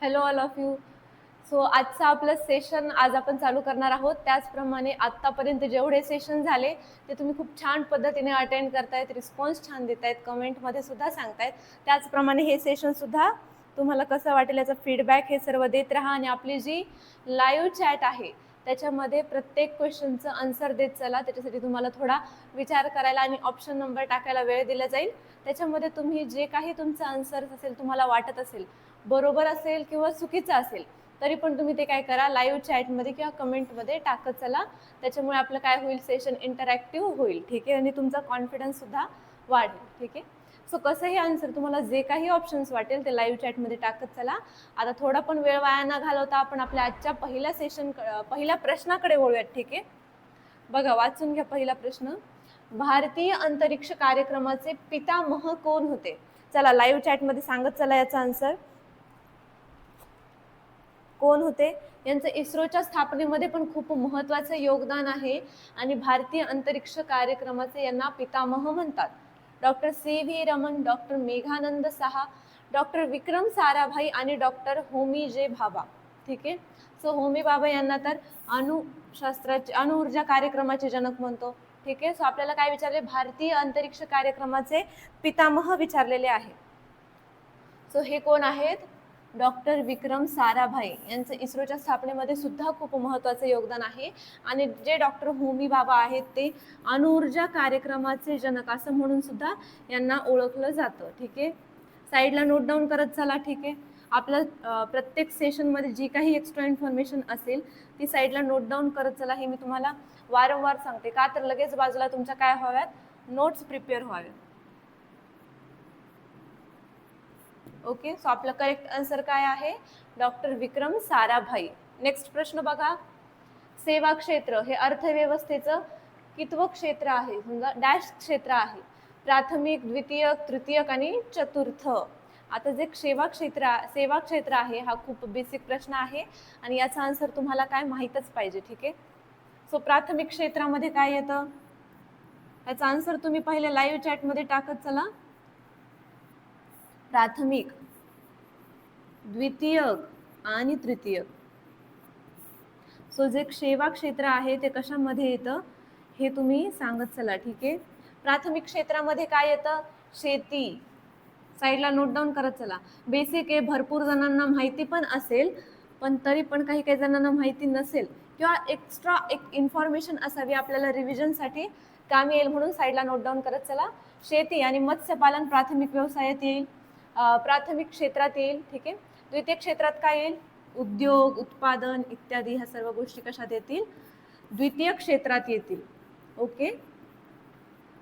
Hello all of you. So आजचं आपलं session आज आपण चालू करणार आहोत. त्याचप्रमाणे आत्तापर्यंत जेवढे सेशन झाले ते तुम्ही खूप छान पद्धतीने अटेंड करतायत, रिस्पॉन्स छान देतायत, कमेंटमध्ये सुद्धा सांगतायत. त्याचप्रमाणे हे सेशनसुद्धा तुम्हाला कसं वाटेल याचा फीडबॅक हे सर्व देत राहा. आणि आपली जी लाईव्ह चॅट आहे त्याच्यामध्ये प्रत्येक क्वेश्चनचं आन्सर देत चला. त्याच्यासाठी तुम्हाला थोडा विचार करायला आणि ऑप्शन नंबर टाकायला वेळ दिला जाईल. त्याच्यामध्ये तुम्ही जे काही तुमचं आन्सर्स असेल, तुम्हाला वाटत असेल बरोबर असेल किंवा चुकीचं असेल, तरी पण तुम्ही ते काय करा, लाईव्ह चॅटमध्ये किंवा कमेंटमध्ये टाकत चला. त्याच्यामुळे आपलं काय होईल, सेशन इंटरॅक्टिव्ह होईल. ठीक आहे, आणि तुमचा कॉन्फिडन्स सुद्धा वाढेल. ठीक आहे. सो कसंही आन्सर तुम्हाला जे काही ऑप्शन्स वाटेल ते लाईव्ह चॅटमध्ये टाकत चला. आता थोडा पण वेळ वाया न घालवता आपण आपल्या आजच्या पहिल्या प्रश्नाकडे वळूयात. ठीक आहे, बघा वाचून घ्या पहिला प्रश्न. भारतीय अंतरिक्ष कार्यक्रमाचे पितामह कोण होते? चला लाईव्ह चॅटमध्ये सांगत चला याचा आन्सर. कोण होते? यांचं इस्रोच्या स्थापनेमध्ये पण खूप महत्त्वाचं योगदान आहे आणि भारतीय अंतरिक्ष कार्यक्रमाचे यांना पितामह म्हणतात. Doctor C V Raman, doctor Meghnad Saha, doctor Vikram Sarabhai आणि डॉक्टर होमी जे भाभा. ठीक आहे. सो होमी भाभा यांना तर अणुऊर्जा कार्यक्रमाचे जनक म्हणतो. ठीक आहे. सो आपल्याला काय विचारले, भारतीय अंतरिक्ष कार्यक्रमाचे पितामह विचारलेले आहे. सो हे कोण आहेत? डॉक्टर विक्रम साराभाई. यांचं इस्रोच्या स्थापनेमध्ये सुद्धा खूप महत्त्वाचं योगदान आहे. आणि जे डॉक्टर होमी भाभा आहेत ते अणुऊर्जा कार्यक्रमाचे जनक असं म्हणून सुद्धा यांना ओळखलं जातं. ठीक आहे, साईडला नोट डाऊन करत चला. ठीक आहे, आपलं प्रत्येक सेशनमध्ये जी काही एक्स्ट्रा इन्फॉर्मेशन असेल ती साईडला नोट डाऊन करत चला. हे मी तुम्हाला वारंवार सांगते, का तर लगेच बाजूला तुमच्या काय व्हाव्यात, नोट्स प्रिपेअर व्हाव्यात. ओके. सो आपलं करेक्ट आन्सर काय आहे? डॉक्टर विक्रम साराभाई. नेक्स्ट प्रश्न बघा. सेवा क्षेत्र हे अर्थव्यवस्थेचं कितवं क्षेत्र आहे? समजा डॅश क्षेत्र आहे, प्राथमिक, द्वितीयक, तृतीयक आणि चतुर्थ. आता जे सेवा क्षेत्र आहे हा खूप बेसिक प्रश्न आहे आणि याचा आन्सर तुम्हाला काय माहीतच पाहिजे. ठीक आहे. सो प्राथमिक क्षेत्रामध्ये काय येतं याचा आन्सर तुम्ही पहिले लाईव्ह चॅटमध्ये टाकत चला. प्राथमिक, द्वितीयक आणि तृतीयक. सो जे सेवा क्षेत्र आहे ते कशामध्ये येतं हे तुम्ही सांगत चला. ठीक आहे. प्राथमिक क्षेत्रामध्ये काय येतं? शेती. साईडला नोट डाऊन करत चला. बेसिक आहे, भरपूर जणांना माहिती पण असेल, पण तरी पण काही काही जणांना माहिती नसेल किंवा एक्स्ट्रा एक इन्फॉर्मेशन असावी आपल्याला रिव्हिजनसाठी कामी येईल म्हणून साईडला नोट डाऊन करत चला. शेती आणि मत्स्यपालन प्राथमिक व्यवसायात येईल, प्राथमिक क्षेत्रात येईल. ठीक आहे. द्वितीय क्षेत्रात काय येईल? उद्योग, उत्पादन इत्यादी ह्या सर्व गोष्टी कशात येतील? द्वितीय क्षेत्रात येतील. ओके.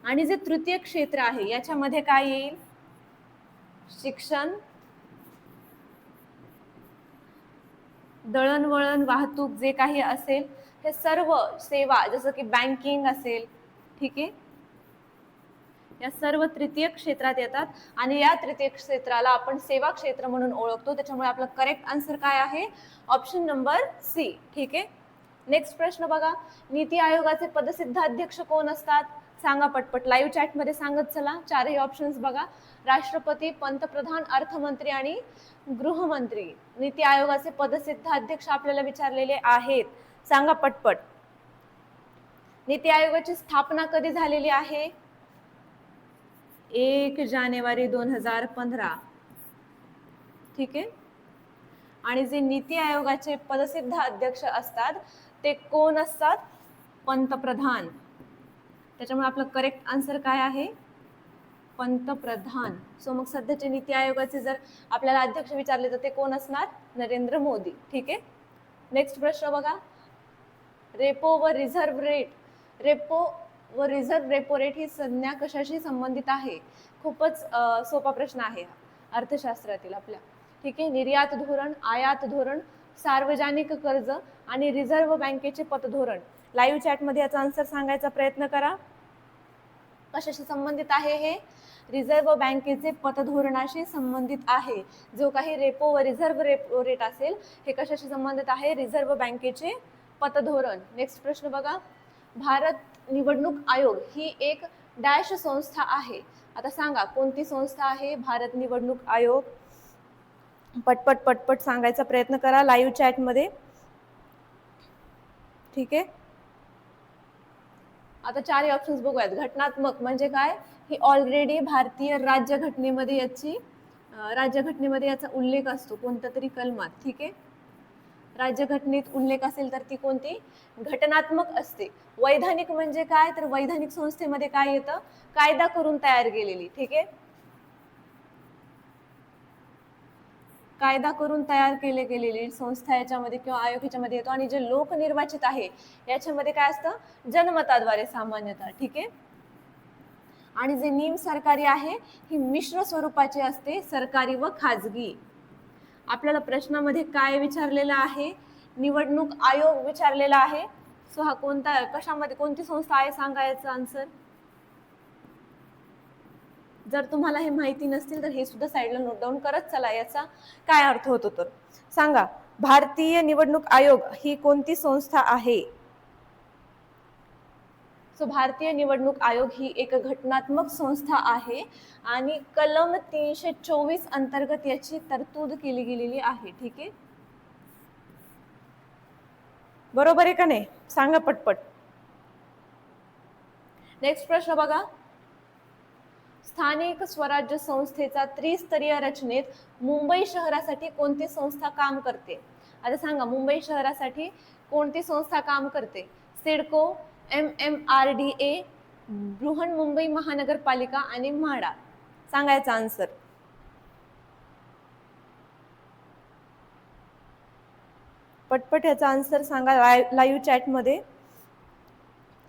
आणि जे तृतीय क्षेत्र आहे याच्यामध्ये काय येईल? शिक्षण, दळणवळण, वाहतूक जे काही असेल हे सर्व सेवा, जसं की बँकिंग असेल. ठीक आहे, या सर्व तृतीय क्षेत्रात येतात आणि या तृतीय क्षेत्राला आपण सेवा क्षेत्र म्हणून ओळखतो. त्याच्यामुळे आपलं करेक्ट आन्सर काय आहे? Option number C. ठीक आहे. नेक्स्ट प्रश्न बघा. नीती आयोगाचे पदसिद्ध अध्यक्ष कोण असतात? सांगा पटपट. लाईव्ह चॅटमध्ये सांगत चला. चारही ऑप्शन्स बघा. राष्ट्रपती, पंतप्रधान, अर्थमंत्री आणि गृहमंत्री. नीती आयोगाचे पदसिद्ध अध्यक्ष आपल्याला विचारलेले आहेत. सांगा पटपट. नीती आयोगाची स्थापना कधी झालेली आहे? 1 जानेवारी 2015. ठीक आहे. आणि जे नीती आयोगाचे पदसिद्ध अध्यक्ष असतात ते कोण असतात? पंतप्रधान. त्याच्यामुळे आपलं करेक्ट आन्सर काय आहे? पंतप्रधान. सो मग सध्याचे नीती आयोगाचे जर आपल्याला अध्यक्ष विचारले तर ते कोण असणार? नरेंद्र मोदी. ठीक आहे. नेक्स्ट प्रश्न बघा. रेपो व रिझर्व्ह रेट, रेपो व रिझर्व्ह रेपो रेट ही संज्ञा कशाशी संबंधित आहे? खूपच सोपा प्रश्न आहे अर्थशास्त्रातील आपल्या. ठीक आहे. निर्यात धोरण, आयात धोरण, सार्वजनिक कर्ज आणि रिझर्व्ह बँकेचे पतधोरण. लाईव्ह चॅटमध्ये याचा आन्सर सांगायचा प्रयत्न करा. कशाशी संबंधित आहे हे? रिझर्व्ह बँकेचे पतधोरणाशी संबंधित आहे. जो काही रेपो व रिझर्व्ह रेपो रेट असेल हे कशाशी संबंधित आहे? रिझर्व्ह बँकेचे पतधोरण. नेक्स्ट प्रश्न बघा. भारत निवडणूक आयोग ही एक डॅश संस्था आहे. आता सांगा कोणती संस्था आहे भारत निवडणूक आयोग? पटपट पटपट सांगायचा प्रयत्न करा लाईव्ह चॅटमध्ये. ठीक आहे, आता चारही ऑप्शन्स बघूयात. घटनात्मक म्हणजे काय, ही ऑलरेडी भारतीय राज्यघटनेमध्ये याचा उल्लेख असतो कोणत्या तरी कलमात. ठीक आहे, राज्यघटनेत उल्लेख असेल तर ती कोणती, घटनात्मक असते. वैधानिक म्हणजे काय, तर वैधानिक संस्थेमध्ये काय येतं, कायदा करून तयार केलेली. ठीक आहे, कायदा करून तयार गेलेली संस्था याच्यामध्ये किंवा आयोग याच्यामध्ये येतो. आणि जे लोकनिर्वाचित आहे याच्यामध्ये काय असतं, जनमताद्वारे सामान्यतः. ठीक आहे, आणि जे निम सरकारी आहे ही मिश्र स्वरूपाची असते, सरकारी व खाजगी. आपल्याला प्रश्नामध्ये काय विचारलेलं आहे, निवडणूक आयोग विचारलेला आहे. सो हा कोणता, कशामध्ये कोणती संस्था आहे सांगायचं आन्सर. जर तुम्हाला हे माहिती नसतील तर हे सुद्धा साईडला नोट डाऊन करत चला, याचा काय अर्थ होतो तर सांगा. भारतीय निवडणूक आयोग ही कोणती संस्था आहे. सो भारतीय निवडणूक आयोग ही एक घटनात्मक संस्था आहे आणि कलम 324 अंतर्गत याची तरतूद केली गेलेली आहे. ठीक आहे, बरोबर आहे का नाही, सांगा पटपट. नेक्स्ट प्रश्न बघा, स्थानिक स्वराज्य संस्थेचा त्रिस्तरीय रचनेत मुंबई शहरासाठी कोणती संस्था काम करते. आता सांगा, मुंबई शहरासाठी कोणती संस्था काम करते. सिडको, MMRDA, बृहन्मुंबई महानगरपालिका आणि म्हाडा. सांगायचा आन्सर. पटपट याचा आन्सर सांगा लाईव्ह चॅटमध्ये.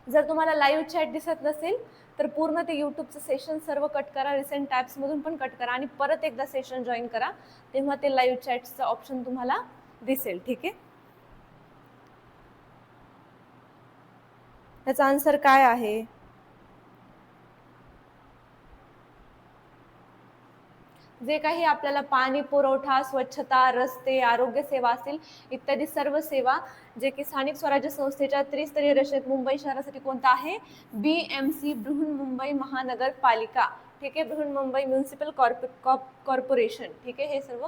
जर तुम्हाला लाईव्ह चॅट दिसत नसेल तर पूर्ण ते यूट्यूबचं सेशन सर्व कट करा, रिसेंट टॅब्स मधून पण कट करा आणि परत एकदा सेशन जॉईन करा, तेव्हा ते लाईव्ह चॅटचं ऑप्शन तुम्हाला दिसेल. ठीक आहे, त्याचा आन्सर काय आहे. जे काही आपल्याला पाणी पुरवठा, स्वच्छता, रस्ते, आरोग्य सेवा असतील इत्यादी सर्व सेवा जे की स्थानिक स्वराज्य संस्थेच्या त्रिस्तरीय रचनेत मुंबई शहरासाठी कोणता आहे, BMC, बृहन्मुंबई महानगरपालिका. ठीक आहे, बृहन्मुंबई म्युनिसिपल कॉर्पोरेशन. ठीक आहे, हे सर्व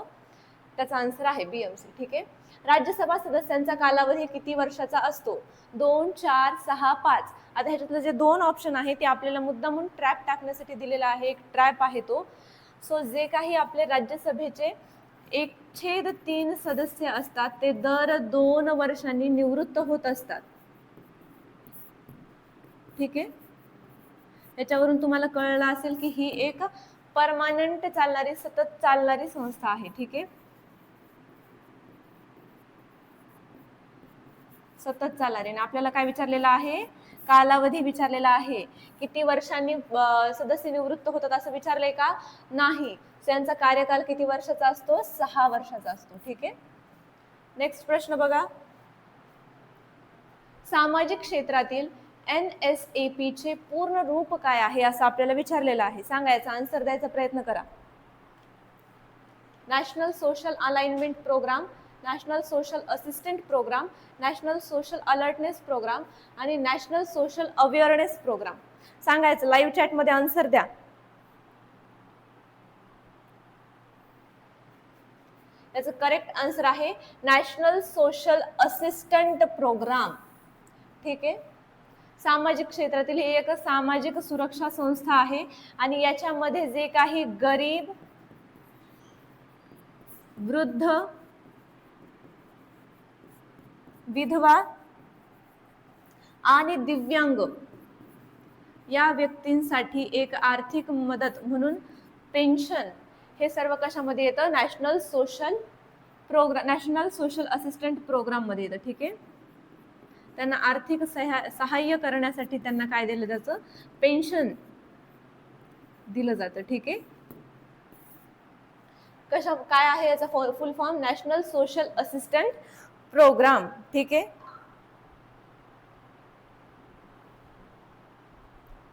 त्याचा आन्सर आहे BMC. ठीक आहे, राज्यसभा सदस्यांचा कालावधी किती वर्षाचा असतो, 2, 4, 6, 5. आता ह्याच्यातले जे दोन ऑप्शन आहे ते आपल्याला मुद्दामून ट्रॅप टाकण्यासाठी दिलेला आहे, एक ट्रॅप आहे तो. सो जे काही आपले राज्यसभेचे 1/3 सदस्य असतात ते दर 2 वर्षांनी निवृत्त होत असतात. ठीक आहे, याच्यावरून तुम्हाला कळलं असेल की ही एक परमानंट चालणारी, सतत चालणारी संस्था आहे. ठीक आहे, सतत चालणारी. आणि आपल्याला काय विचारलेलं आहे, कालावधी विचारलेला आहे. किती वर्षांनी सदस्य निवृत्त होतात असं विचारलंय का, नाही. त्यांचा कार्यकाल किती वर्षाचा असतो, 6 वर्षाचा असतो. ठीक आहे, नेक्स्ट प्रश्न बघा, सामाजिक क्षेत्रातील NSAP चे पूर्ण रूप काय आहे असं आपल्याला विचारलेलं आहे. सांगायचा आन्सर द्यायचा प्रयत्न करा. National social alignment programme, national social assistant programme, national social alertness programme आणि नॅशनल सोशल अवेअरनेस प्रोग्राम. सांगायचं, लाईव्ह चॅटमध्ये आन्सर द्या. याचं करेक्ट आन्सर आहे नॅशनल सोशल असिस्टंट प्रोग्राम. ठीक आहे, सामाजिक क्षेत्रातील ही एक सामाजिक सुरक्षा संस्था आहे आणि याच्यामध्ये जे काही गरीब, वृद्ध, विधवा आणि दिव्यांग या व्यक्तींसाठी एक आर्थिक मदत म्हणून पेन्शन हे सर्व कशामध्ये येतं, नॅशनल सोशल असिस्टंट प्रोग्राम मध्ये येतं. ठीक आहे, त्यांना आर्थिक सहाय्य करण्यासाठी त्यांना काय दिलं जातं, पेन्शन दिलं जातं. ठीक आहे, काय आहे याचा full form, national social assistant programme. ठीक आहे,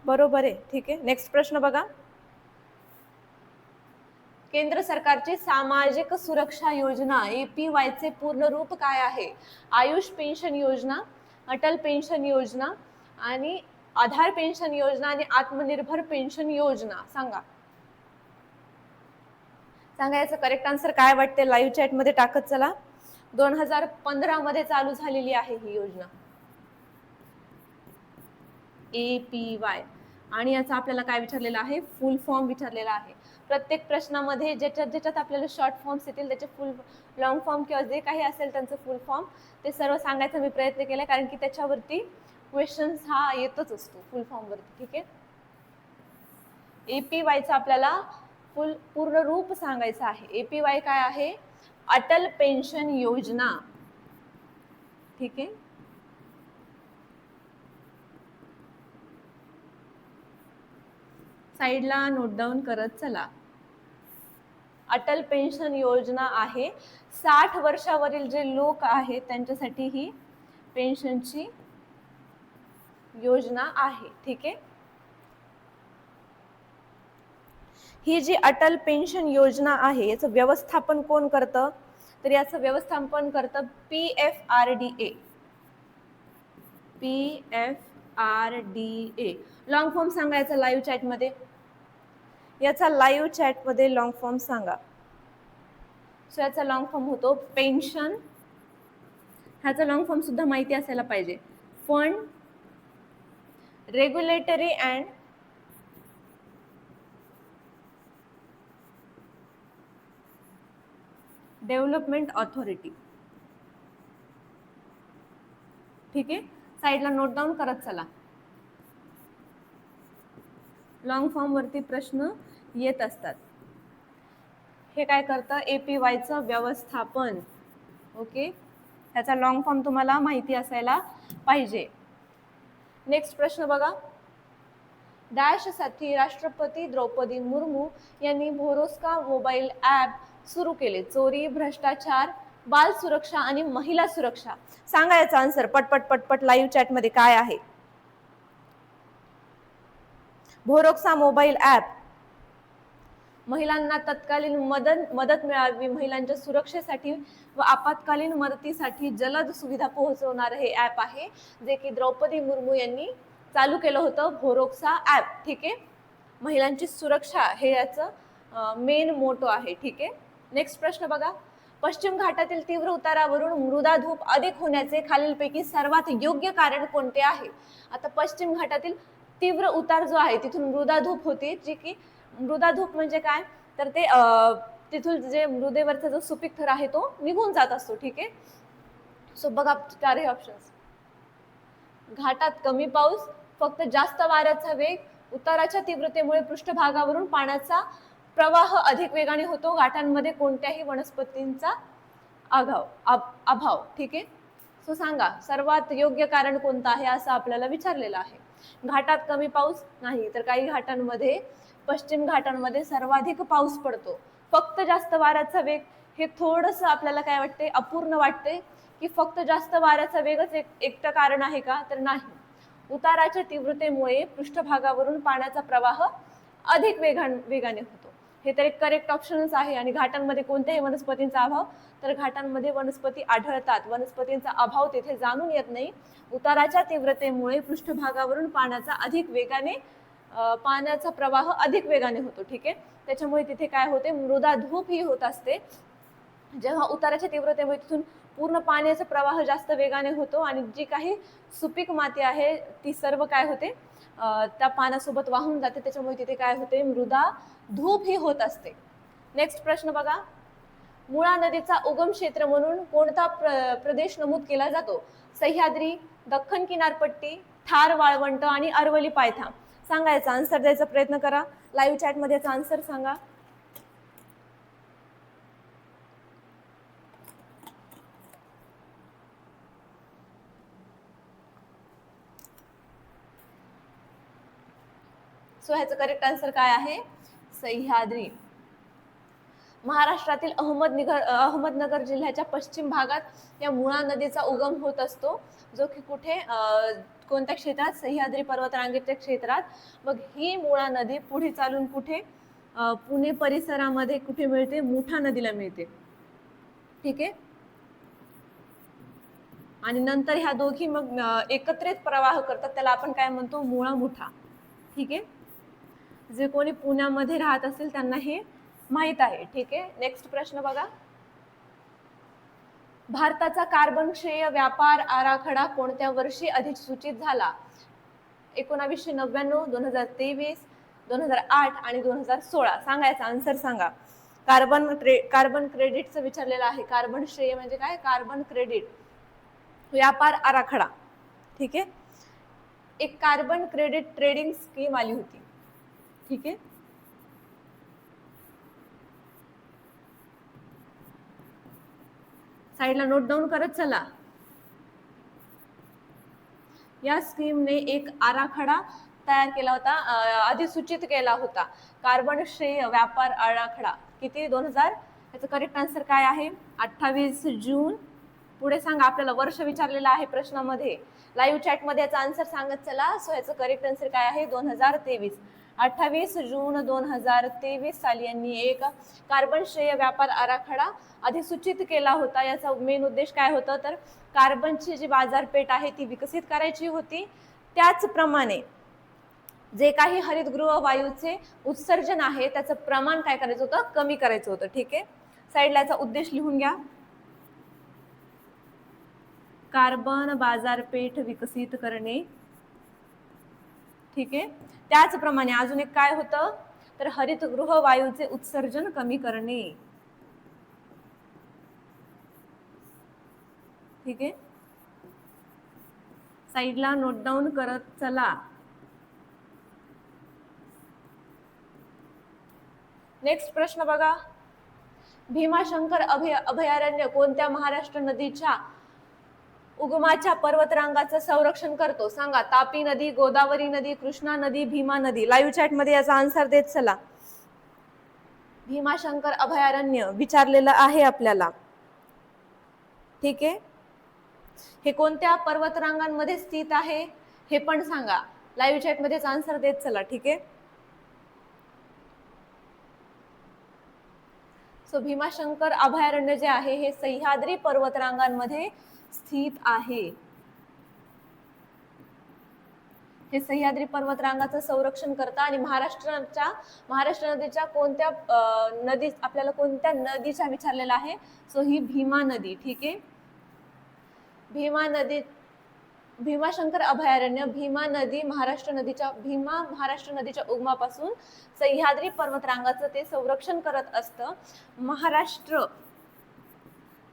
बरोबर आहे. ठीक आहे, नेक्स्ट प्रश्न बघा, केंद्र सरकारची सामाजिक सुरक्षा योजना APY चे पूर्ण रूप काय आहे. आयुष पेन्शन योजना, अटल पेन्शन योजना आणि आधार पेन्शन योजना आणि आत्मनिर्भर पेन्शन योजना. सांगा, सांगा याचं करेक्ट आन्सर काय वाटते, लाईव्ह चॅट मध्ये टाकत चला. 2015 मध्ये चालू झालेली आहे ही योजना APY. आणि याचा आपल्याला काय विचारलेलं आहे, फुल फॉर्म विचारलेला आहे. प्रत्येक प्रश्नामध्ये ज्याच्यात ज्याच्यात आपल्याला शॉर्ट फॉर्म्स येतील त्याचे फुल लॉंग फॉर्म किंवा जे काही असेल त्यांचं फुल फॉर्म ते सर्व सांगायचा मी प्रयत्न केला, कारण की त्याच्यावरती क्वेश्चन्स हा येतच असतो फुल फॉर्म वरती. ठीक आहे, APYचं आपल्याला पूर्ण रूप सांगायचं आहे. APY काय आहे, अटल पेन्शन योजना. ठीक आहे, साईडला नोट डाऊन करत चला. अटल पेन्शन योजना आहे, 60 वर्षावरील जे लोक आहेत त्यांच्यासाठी ही पेन्शनची योजना आहे. ठीक आहे, ही जी अटल पेन्शन योजना आहे याचं व्यवस्थापन कोण करतं, तर याचं व्यवस्थापन करतं PFRDA. PFRDA लॉंग फॉर्म सांगायचा लाईव्ह चॅट मध्ये, याचा लाईव्ह चॅट मध्ये लॉंग फॉर्म सांगा. सो याचा लॉंग फॉर्म होतो पेन्शन, ह्याचा लॉंग फॉर्म सुद्धा माहिती असायला पाहिजे, fund regulatory and development authority. ठीक आहे, साईडला नोट डाऊन करत चला. लॉंग फॉर्म वरती प्रश्न येत असतात. हे काय करतं, APYचं व्यवस्थापन. ओके, त्याचा लॉंग फॉर्म तुम्हाला माहिती असायला पाहिजे. नेक्स्ट प्रश्न बघा, डॅश साठी राष्ट्रपती द्रौपदी मुर्मू यांनी भोरोस्का मोबाईल ॲप सुरू केले. चोरी, भ्रष्टाचार, बाल सुरक्षा आणि महिला सुरक्षा. सांगा याचा आन्सर पटपट पटपट लाईव्ह चॅट मध्ये काय आहे. भोरोस्का मोबाईल ॲप महिलांना तत्कालीन मदत मिळावी, महिलांच्या सुरक्षेसाठी व आपत्कालीन मदतीसाठी जलद सुविधा पोहोचवणारं हे ॲप आहे, जे की द्रौपदी मुर्मू यांनी चालू केलं होतं, भोरोस्का ॲप. ठीक आहे, महिलांची सुरक्षा हे याचं मेन मोटो आहे. ठीक आहे, नेक्स्ट प्रश्न बघा, पश्चिम घाटातील तीव्र उतारावरून मृदा धूप अधिक होण्याचे खालीलपैकी सर्वात योग्य कारण कोणते आहे. आता पश्चिम घाटातील तीव्र उतार जो आहे तिथून मृदा धूप होते, जी की मृदा धूप म्हणजे काय, तर ते तिथून जे मृदेवरचा जो सुपीक थर आहे तो निघून जात असतो. ठीक आहे, सो बघा चारही ऑप्शन्स. घाटात कमी पाऊस, फक्त जास्त वाऱ्याचा वेग, उताराच्या तीव्रतेमुळे पृष्ठभागावरून पाण्याचा प्रवाह अधिक वेगाने होतो, घाटांमध्ये कोणत्याही वनस्पतींचा अभाव. ठीक आहे, सो सांगा सर्वात योग्य कारण कोणतं आहे असं आपल्याला विचारलेलं आहे. घाटात कमी पाऊस नाही, तर काही घाटांमध्ये, पश्चिम घाटांमध्ये सर्वाधिक पाऊस पडतो, फक्त जास्त वाऱ्याचा वेग. हे थोडस आपल्याला काय वाटते, अपूर्ण वाटते की फक्त जास्त वाऱ्याचा वेगच एकटं कारण आहे का, तर नाही. उताराच्या तीव्रतेमुळे पृष्ठभागावरून पाण्याचा प्रवाह अधिक वेगाने होतो. हे तर एक करेक्ट ऑप्शनच आहे. आणि घाटांमध्ये कोणत्याही वनस्पतींचा अभाव, तर घाटांमध्ये वनस्पती आढळतात, वनस्पतींचा अभाव तिथे जाणून येत नाही. उताराच्या तीव्रतेमुळे पृष्ठभागावरून पाण्याचा प्रवाह अधिक वेगाने होतो. ठीक आहे, त्याच्यामुळे तिथे काय होते, मृदा धूप ही होत असते. जेव्हा उताराच्या तीव्रतेमुळे तिथून पूर्ण पाण्याचा प्रवाह जास्त वेगाने होतो आणि जी काही सुपीक माती आहे ती सर्व काय होते, त्या पाण्यासोबत वाहून जाते, त्याच्यामुळे तिथे काय होते, मृदा धूप ही होत असते. नेक्स्ट प्रश्न बघा, मुळा नदीचा उगम क्षेत्र म्हणून कोणता प्रदेश नमूद केला जातो. सह्याद्री, दख्खन किनारपट्टी, थार वाळवंट आणि अरवली पायथा. सांगायचा आन्सर द्यायचा प्रयत्न करा. लाईव्ह चॅट मध्ये याचा आन्सर सांगा. सो ह्याचं करेक्ट आन्सर काय आहे, सह्याद्री. महाराष्ट्रातील अहमदनगर जिल्ह्याच्या पश्चिम भागात या मुळा नदीचा उगम होत असतो, जो की कुठे, कोणत्या क्षेत्रात, सह्याद्री पर्वतरांगेच्या क्षेत्रात. मग ही मुळा नदी पुढे चालून कुठे, पुणे परिसरामध्ये कुठे मिळते, मुठा नदीला मिळते. ठीक आहे, आणि नंतर ह्या दोघी मग एकत्रित प्रवाह करतात, त्याला आपण काय म्हणतो, मुळा मुठा. ठीक आहे, जे कोणी पुण्यामध्ये राहत असेल त्यांना हे माहित आहे. ठीक आहे, नेक्स्ट प्रश्न बघा. भारताचा कार्बन श्रेय व्यापार आराखडा कोणत्या वर्षी अधिसूचित झाला? 1999, 2023, 2008 आणि 2016. सांगायचा आन्सर सांगा. कार्बन क्रेडिटचं विचारलेलं आहे. कार्बन श्रेय म्हणजे काय? कार्बन क्रेडिट व्यापार आराखडा. ठीक आहे, एक कार्बन क्रेडिट ट्रेडिंग स्कीम आली होती. ठीक आहे, साईडला नोट डाऊन करत चला. या स्कीमने एक आराखडा तयार केला होता, अधिसूचित केला होता. कार्बन श्रेय व्यापार आराखडा किती? 2000. याचं करेक्ट आन्सर काय आहे? 28 जून. पुढे सांगा, आपल्याला वर्ष विचारलेलं आहे प्रश्नामध्ये. लाईव्ह चॅटमध्ये याचा आन्सर सांगत चला. सो याचं करेक्ट आन्सर काय आहे? 2023. 28 जून 2023 साली यांनी एक कार्बन श्रेय व्यापार आराखडा अधिसूचित केला होता. याचा मेन उद्देश काय होता? तर कार्बनची जी बाजारपेठ आहे ती विकसित करायची होती. त्याचप्रमाणे जे काही हरितगृह वायूचे उत्सर्जन आहे त्याचं प्रमाण काय करायचं होतं? कमी करायचं होतं. ठीक आहे, साईडला याचा उद्देश लिहून घ्या. कार्बन बाजारपेठ विकसित करणे. ठीक आहे, त्याचप्रमाणे अजून एक काय होतं? तर हरितगृह वायूचे उत्सर्जन कमी करणे. ठीक आहे, साईडला नोट डाऊन करत चला. नेक्स्ट प्रश्न बघा. भीमाशंकर अभयारण्य कोणत्या महाराष्ट्र नदीच्या उगमाच्या पर्वतरांगाचं संरक्षण करतो? सांगा. तापी नदी, गोदावरी नदी, कृष्णा नदी, भीमा नदी. लाईव्ह चॅट मध्ये याचा आन्सर देत चला. भीमाशंकर अभयारण्य विचारलेलं आहे आपल्याला. ठीक आहे, हे कोणत्या पर्वतरांगांमध्ये स्थित आहे हे पण सांगा. लाईव्ह चॅट मध्ये आन्सर देत चला. ठीक आहे, सो भीमाशंकर अभयारण्य जे आहे हे सह्याद्री पर्वतरांगांमध्ये स्थित आहे. हे सह्याद्री पर्वतरांगाचं संरक्षण करतं. आणि महाराष्ट्र नदीच्या कोणत्या नदी, आपल्याला कोणत्या नदीच्या विचारलेला आहे? सो ही भीमा नदी. ठीक आहे, भीमा नदी, भीमाशंकर अभयारण्य, भीमा महाराष्ट्र नदीच्या उगमापासून सह्याद्री पर्वतरांगाचं ते संरक्षण करत असतं. महाराष्ट्र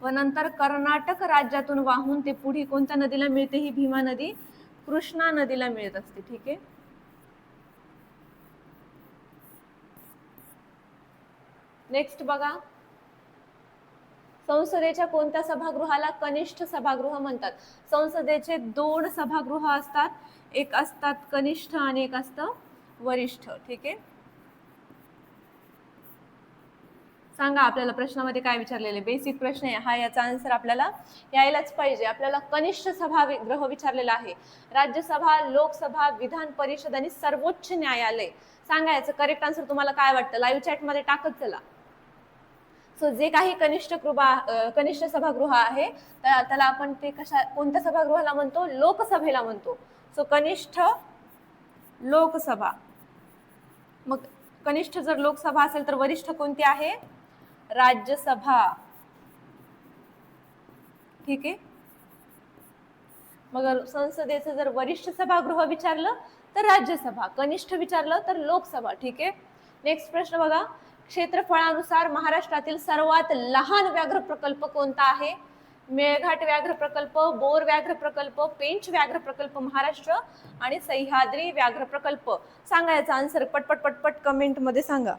व नंतर कर्नाटक राज्यातून वाहून ते पुढे कोणत्या नदीला मिळते? ही भीमा नदी कृष्णा नदीला मिळत असते. ठीक आहे, नेक्स्ट बघा. संसदेच्या कोणत्या सभागृहाला कनिष्ठ सभागृह म्हणतात? संसदेचे 2 सभागृह असतात. एक असतात कनिष्ठ आणि एक असतं वरिष्ठ. ठीक आहे, सांगा आपल्याला प्रश्नामध्ये काय विचारलेले? बेसिक प्रश्न आहे हा, याचा आन्सर आपल्याला यायलाच पाहिजे. आपल्याला कनिष्ठ सभागृह विचारलेला आहे. राज्यसभा, लोकसभा, विधान परिषद आणि सर्वोच्च न्यायालय. सांगा याचं करेक्ट आन्सर तुम्हाला काय वाटतं? लाईव्ह चॅट मध्ये टाकत चला. सो जे काही कनिष्ठ सभागृह आहे त्याला आपण ते कोणत्या सभागृहाला म्हणतो? लोकसभेला म्हणतो. सो कनिष्ठ लोकसभा. मग कनिष्ठ जर लोकसभा असेल तर वरिष्ठ कोणती आहे? राज्यसभा. ठीक आहे, मग संसदेचं जर वरिष्ठ सभागृह विचारलं तर राज्यसभा, कनिष्ठ विचारलं तर लोकसभा. ठीक आहे, नेक्स्ट प्रश्न बघा. क्षेत्रफळानुसार महाराष्ट्रातील सर्वात लहान व्याघ्र प्रकल्प कोणता आहे? मेळघाट व्याघ्र प्रकल्प, बोर व्याघ्र प्रकल्प, पेंच व्याघ्र प्रकल्प महाराष्ट्र आणि सह्याद्री व्याघ्र प्रकल्प. सांगा याचा आन्सर पटपट पटपट कमेंट मध्ये सांगा.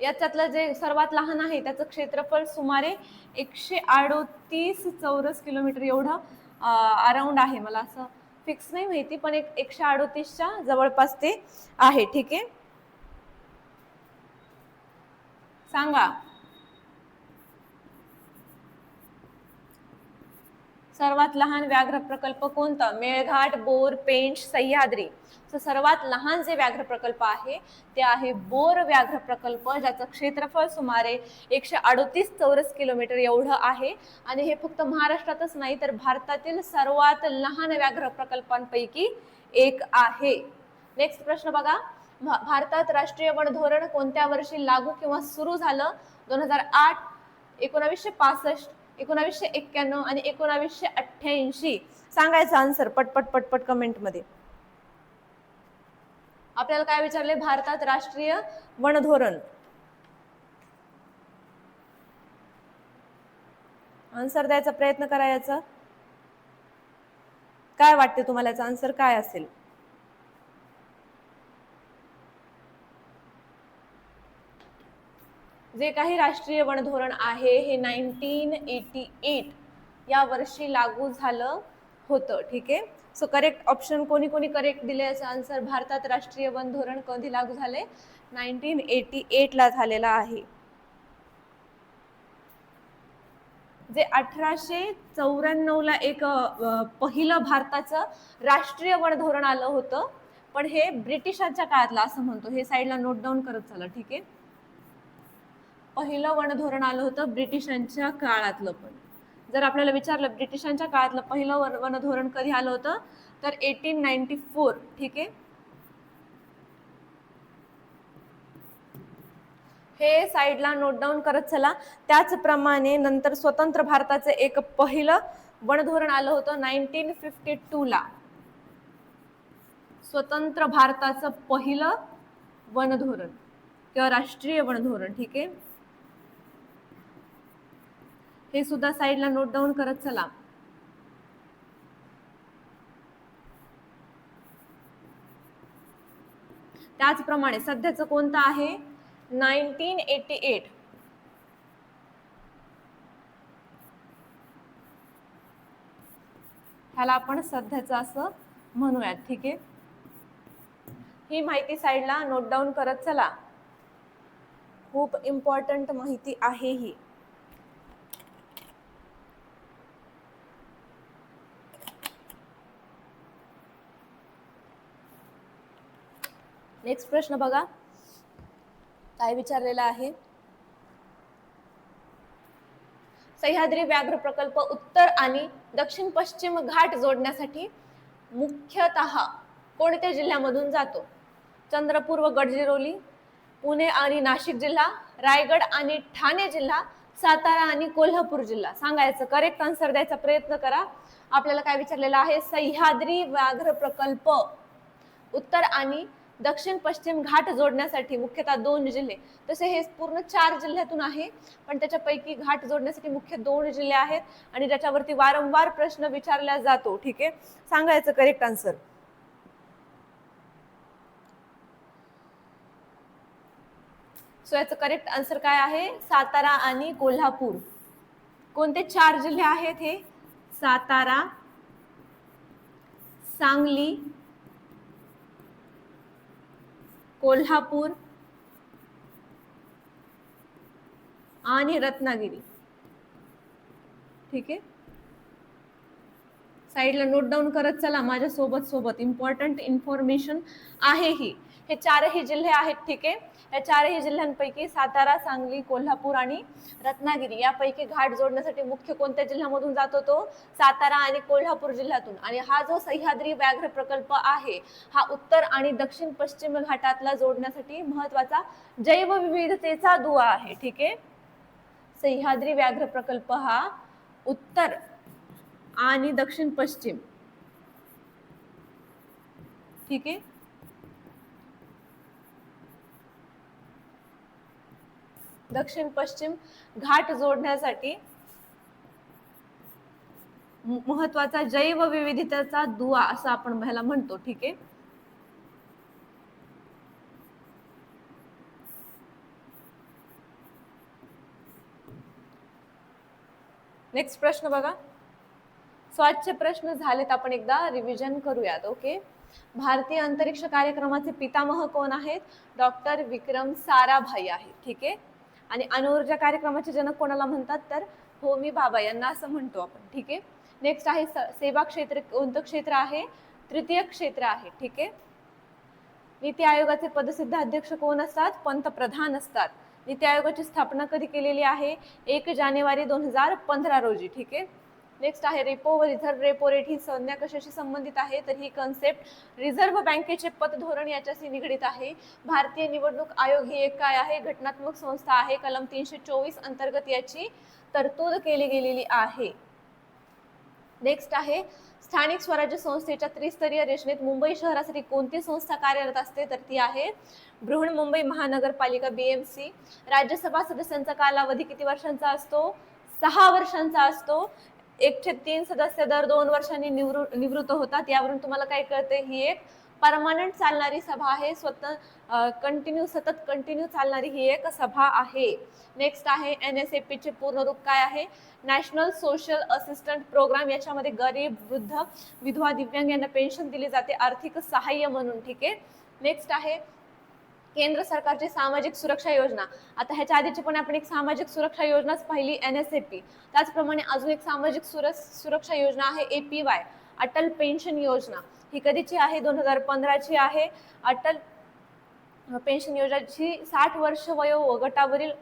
याच्यातलं जे सर्वात लहान आहे त्याचं क्षेत्रफळ सुमारे 138 चौरस किलोमीटर एवढं अराउंड आहे. मला असं फिक्स नाही माहिती, पण 138च्या जवळपास ते आहे. ठीक आहे, सांगा सर्वात लहान व्याघ्र प्रकल्प कोणता? मेळघाट, बोर, पेंच, सह्याद्री. सो सर्वात लहान जे व्याघ्र प्रकल्प आहे ते आहे बोर व्याघ्र प्रकल्प, ज्याचं क्षेत्रफळ सुमारे 138 चौरस किलोमीटर एवढं आहे. आणि हे फक्त महाराष्ट्रातच नाही तर भारतातील सर्वात लहान व्याघ्र प्रकल्पांपैकी एक आहे. नेक्स्ट प्रश्न बघा, भारतात राष्ट्रीय वन धोरण कोणत्या वर्षी लागू किंवा सुरू झालं? 2008, 1965, 1991 आणि 1988. सांगायचं आन्सर पटपट पटपट कमेंट मध्ये. आपल्याला काय विचारले? भारतात राष्ट्रीय वन धोरण. आन्सर द्यायचा प्रयत्न करायचा. काय वाटते तुम्हाला याचा आन्सर काय असेल? जे काही राष्ट्रीय वन धोरण आहे हे 1988 या वर्षी लागू झालं होतं. ठीक आहे. सो करेक्ट ऑप्शन कोणी कोणी करेक्ट दिले याचा आन्सर, भारतात राष्ट्रीय वन धोरण कधी लागू झाले? 1988 ला झालेला आहे. जे 1894 ला एक पहिलं भारताचं राष्ट्रीय वन धोरण आलं होतं, पण हे ब्रिटिशांच्या काळातलं असं म्हणतो. हे साईडला नोट डाऊन करत चला. ठीक आहे. पहिलं वन धोरण आलं होतं ब्रिटिशांच्या काळातलं. पण जर आपल्याला विचारलं ब्रिटिशांच्या काळातलं पहिलं वन धोरण कधी आलं होतं तर 1894. ठीक आहे. हे साईडला नोट डाऊन करत चला. त्याचप्रमाणे नंतर स्वतंत्र भारताचं एक पहिलं वन धोरण आलं होतं 1952 ला. स्वतंत्र भारताचं पहिलं वन धोरण किंवा राष्ट्रीय वन धोरण. ठीक आहे. हे सुद्धा साईडला नोट डाऊन करत चला. त्याचप्रमाणे सध्याचं कोणतं आहे? 1988. ह्याला आपण सध्याचं असं म्हणूयात. ठीक आहे. ही माहिती साईडला नोट डाऊन करत चला. खूप इम्पॉर्टंट माहिती आहे ही. नेक्स्ट प्रश्न बघा काय विचारलेला आहे. सह्याद्री व्याघ्र प्रकल्प उत्तर आणि दक्षिण पश्चिम घाट जोडण्यासाठी मुख्यतः कोणत्या जिल्ह्यामधून जातो? चंद्रपूर व गडचिरोली, पुणे आणि नाशिक जिल्हा, रायगड आणि ठाणे जिल्हा, सातारा आणि कोल्हापूर जिल्हा. सांगायचं. करेक्ट आन्सर द्यायचा प्रयत्न करा. आपल्याला काय विचारलेलं आहे? सह्याद्री व्याघ्र प्रकल्प उत्तर आणि दक्षिण पश्चिम घाट जोडण्यासाठी मुख्यतः 2 जिल्हे. तसे हे पूर्ण 4 जिल्ह्यातून आहे, पण त्याच्यापैकी घाट जोडण्यासाठी मुख्य 2 जिल्हे आहेत आणि त्याच्यावरती वारंवार प्रश्न विचारला जातो. ठीक आहे. सांगायचं करेक्ट आन्सर. सो याचं करेक्ट आन्सर काय आहे? सातारा आणि कोल्हापूर. कोणते 4 जिल्हे आहेत हे? सातारा, सांगली, कोल्हापूर आणि रत्नागिरी. ठीक आहे. साईडला नोट डाऊन करत चला माझ्या सोबत. इम्पॉर्टंट इन्फॉर्मेशन आहे ही. हे 4ही जिल्हे आहेत. ठीक आहे. या 4ही जिल्ह्यांपैकी सातारा, सांगली, कोल्हापूर आणि रत्नागिरी यापैकी घाट जोडण्यासाठी मुख्य कोणत्या जिल्ह्यामधून जातो? तो सातारा आणि कोल्हापूर जिल्ह्यातून. आणि हा जो सह्याद्री व्याघ्र प्रकल्प आहे हा उत्तर आणि दक्षिण पश्चिम घाटातला जोडण्यासाठी महत्वाचा जैवविविधतेचा दुवा आहे. ठीक आहे. सह्याद्री व्याघ्र प्रकल्प हा उत्तर आणि दक्षिण पश्चिम. ठीक आहे. दक्षिण पश्चिम घाट जोडण्यासाठी महत्वाचा जैवविविधतेचा दुवा असं आपण ह्याला म्हणतो. ठीक आहे. नेक्स्ट प्रश्न बघा. स्वच्छ प्रश्न झालेत, आपण एकदा रिव्हिजन करूयात. ओके. भारतीय अंतरिक्ष कार्यक्रमाचे पितामह कोण आहेत? डॉक्टर विक्रम साराभाई आहेत. ठीक आहे. आणि अणुऊर्जा कार्यक्रमाचे जनक कोणाला म्हणतात? तर होमी भाभा यांना असं म्हणतो आपण. ठीक आहे. नेक्स्ट आहे सेवा क्षेत्र. कोणतं क्षेत्र आहे? तृतीय क्षेत्र आहे. ठीक आहे. नीती आयोगाचे पदसिद्ध अध्यक्ष कोण असतात? पंतप्रधान असतात. नीती आयोगाची स्थापना कधी केलेली आहे? 1 जानेवारी 2015 रोजी. ठीक आहे. नेक्स्ट आहे रेपो व रिझर्व्ह रेपो रेट ही संज्ञा कशाशी संबंधित आहे, तर ही कन्सेप्ट रिझर्व्ह बँकेचे पतधोरण याच्याशी निगडीत आहे. भारतीय निवडणूक आयोग ही एक काय आहे, घटनात्मक संस्था आहे. कलम 324 अंतर्गत याची तरतूद केली गेलेली आहे. नेक्स्ट आहे स्थानिक स्वराज्य संस्थेच्या त्रिस्तरीय रचनेत मुंबई शहरासाठी कोणती संस्था कार्यरत असते, तर ती आहे बृहन्मुंबई महानगरपालिका BMC. राज्यसभा सदस्यांचा कालावधी किती वर्षांचा असतो, 6 वर्षांचा असतो. 1/3 सदस्य दर 2 वर्षांनी निवृत्त होतात. यावरून तुम्हाला काय कळते, ही एक परमानंट चालणारी सभा आहे, सतत कंटिन्यू चालणारी ही एक सभा आहे. नेक्स्ट आहे NSAP चे पूर्ण रूप काय आहे, नॅशनल सोशल असिस्टंट प्रोग्राम. याच्यामध्ये गरीब, वृद्ध, विधवा, दिव्यांग यांना पेन्शन दिली जाते आर्थिक सहाय्य म्हणून. ठीक आहे. नेक्स्ट आहे केंद्र सरकारची सामाजिक सुरक्षा योजना. आता ह्याच्या आधीची पण आपण एक सामाजिक सुरक्षा योजनाच पाहिली NSAP. त्याचप्रमाणे अजून एक सामाजिक सुरक्षा योजना आहे APY, अटल पेन्शन योजना. ही कधीची आहे, 2015ची आहे. अटल पेन्शन योजनाची 60 वर्ष वयोगटावरील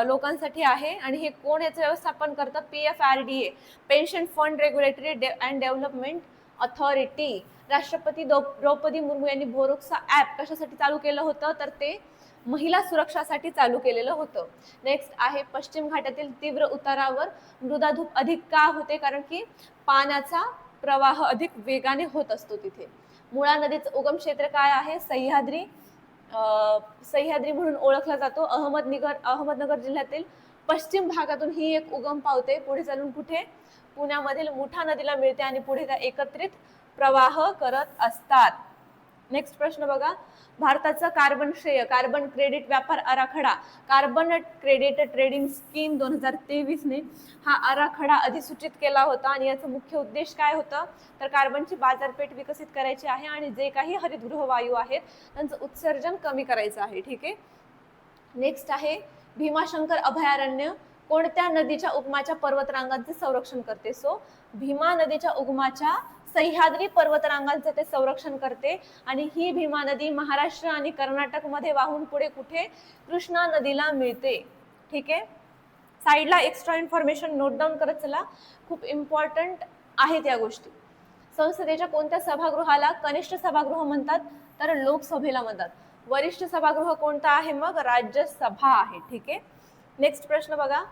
लोकांसाठी आहे. आणि हे कोण याचं व्यवस्थापन करतं, PFRDA, pension fund regulatory and development authority. राष्ट्रपती द्रौपदी मुर्मू यांनी बोरोक्सा ऍप कशासाठी चालू केलं होतं, तर ते महिला सुरक्षासाठी चालू केलेलं होतं. नेक्स्ट आहे पश्चिम घाटातील तीव्र उतारावर मृदाधूप अधिक का होते, कारण की पाण्याचा प्रवाह अधिक वेगाने होत असतो तिथे. मुळा नदीचं उगम क्षेत्र काय आहे, सह्याद्री म्हणून ओळखला जातो. अहमदनगर जिल्ह्यातील पश्चिम भागातून ही एक उगम पावते. पुढे चालून कुठे, पुण्यामधील मुठा नदीला मिळते आणि पुढे त्या एकत्रित प्रवाह करत असतात. नेक्स्ट प्रश्न बघा, भारताचा कार्बन श्रेय, कार्बन क्रेडिट व्यापार आराखडा, कार्बन क्रेडिट ट्रेडिंग स्कीम 2023 ने हा आराखडा अधिसूचित केला होता. आणि याचा मुख्य उद्देश काय होता, तर कार्बनची बाजारपेठ विकसित करायची आहे आणि जे काही हरितगृह वायू आहेत त्यांचं उत्सर्जन कमी करायचं आहे. ठीक आहे. नेक्स्ट आहे भीमाशंकर अभयारण्य कोणत्या नदीच्या उगमाच्या पर्वतरांगांचे संरक्षण करते. सो भीमा नदीच्या उगमाच्या सह्याद्री पर्वतरांगांचे ते संरक्षण करते. आणि ही भीमा नदी महाराष्ट्र आणि कर्नाटक मध्ये वाहून पुढे कुठे, कृष्णा नदीला मिळते. ठीक आहे. साईडला एक्स्ट्रा इन्फॉर्मेशन नोट डाऊन करत चला, खूप इम्पॉर्टंट आहेत या गोष्टी. संसदेच्या कोणत्या सभागृहाला कनिष्ठ सभागृह म्हणतात, तर लोकसभेला म्हणतात. वरिष्ठ सभागृह कोणता आहे, मग राज्यसभा आहे. ठीक आहे. नेक्स्ट प्रश्न बघा,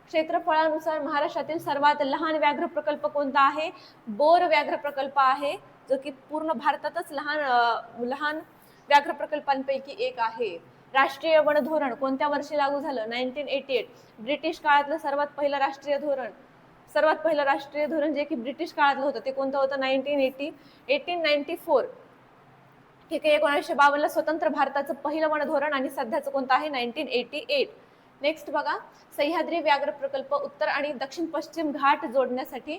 क्षेत्रफळानुसार महाराष्ट्रातील सर्वात लहान व्याघ्र प्रकल्प कोणता आहे, बोर व्याघ्र प्रकल्प आहे, जो की पूर्ण भारतातच लहान व्याघ्र प्रकल्पांपैकी एक आहे. राष्ट्रीय वन धोरण कोणत्या वर्षी लागू झालं, 1988. ब्रिटिश काळातलं सर्वात पहिलं राष्ट्रीय धोरण जे की ब्रिटिश काळातलं होतं ते कोणतं होतं, 1894. ठीक आहे. 1952 स्वतंत्र भारताचं पहिलं वन धोरण आणि सध्याचं कोणतं आहे, 1988. नेक्स्ट बघा, सह्याद्री व्याघ्र प्रकल्प उत्तर आणि दक्षिण पश्चिम घाट जोडण्यासाठी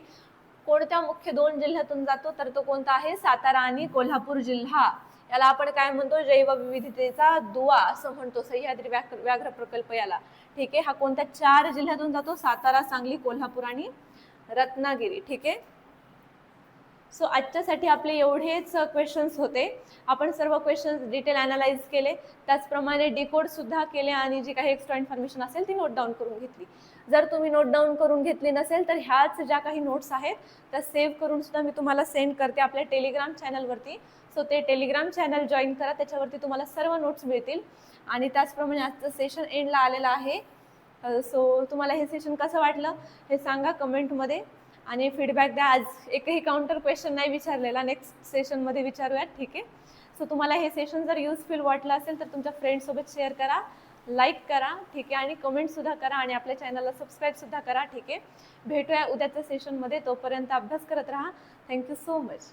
कोणत्या मुख्य 2 जिल्ह्यातून जातो, तर तो कोणता आहे, सातारा आणि कोल्हापूर जिल्हा. याला आपण काय म्हणतो, जैवविविधतेचा दुवा असं म्हणतो सह्याद्री व्याघ्र प्रकल्प याला. ठीक आहे. हा कोणत्या 4 जिल्ह्यातून जातो, सातारा, सांगली, कोल्हापूर आणि रत्नागिरी. ठीक आहे. सो आजच्यासाठी आपले एवढेच क्वेश्चन्स होते. आपण सर्व क्वेश्चन्स डिटेल अनालाइज केले, त्याचप्रमाणे डिकोड सुद्धा केले आणि जी काही एक्स्ट्रा इन्फॉर्मेशन असेल ती नोट डाऊन करून घेतली. जर तुम्ही नोट डाऊन करून घेतली नसेल तर ह्याच ज्या काही नोट्स आहेत त्या सेव्ह करून सुद्धा मी तुम्हाला सेंड करते आपल्या टेलिग्राम चॅनलवरती. सो ते टेलिग्राम चॅनल जॉईन करा, त्याच्यावरती तुम्हाला सर्व नोट्स मिळतील. आणि त्याचप्रमाणे आजचं सेशन एंडला आलेलं आहे. सो तुम्हाला हे सेशन कसं वाटलं हे सांगा कमेंटमध्ये आणि फीडबॅक द्या. आज एकही काउंटर क्वेश्चन नाही विचारलेला, नेक्स्ट सेशनमध्ये विचारूयात. ठीक आहे. सो तुम्हाला हे सेशन जर युजफुल वाटलं असेल तर तुमच्या फ्रेंड्ससोबत शेअर करा, लाईक करा. ठीक आहे. आणि कमेंटसुद्धा करा आणि आपल्या चॅनलला सबस्क्राईबसुद्धा करा. ठीक आहे. भेटूया उद्याच्या सेशनमध्ये. तोपर्यंत अभ्यास करत राहा. Thank you so much.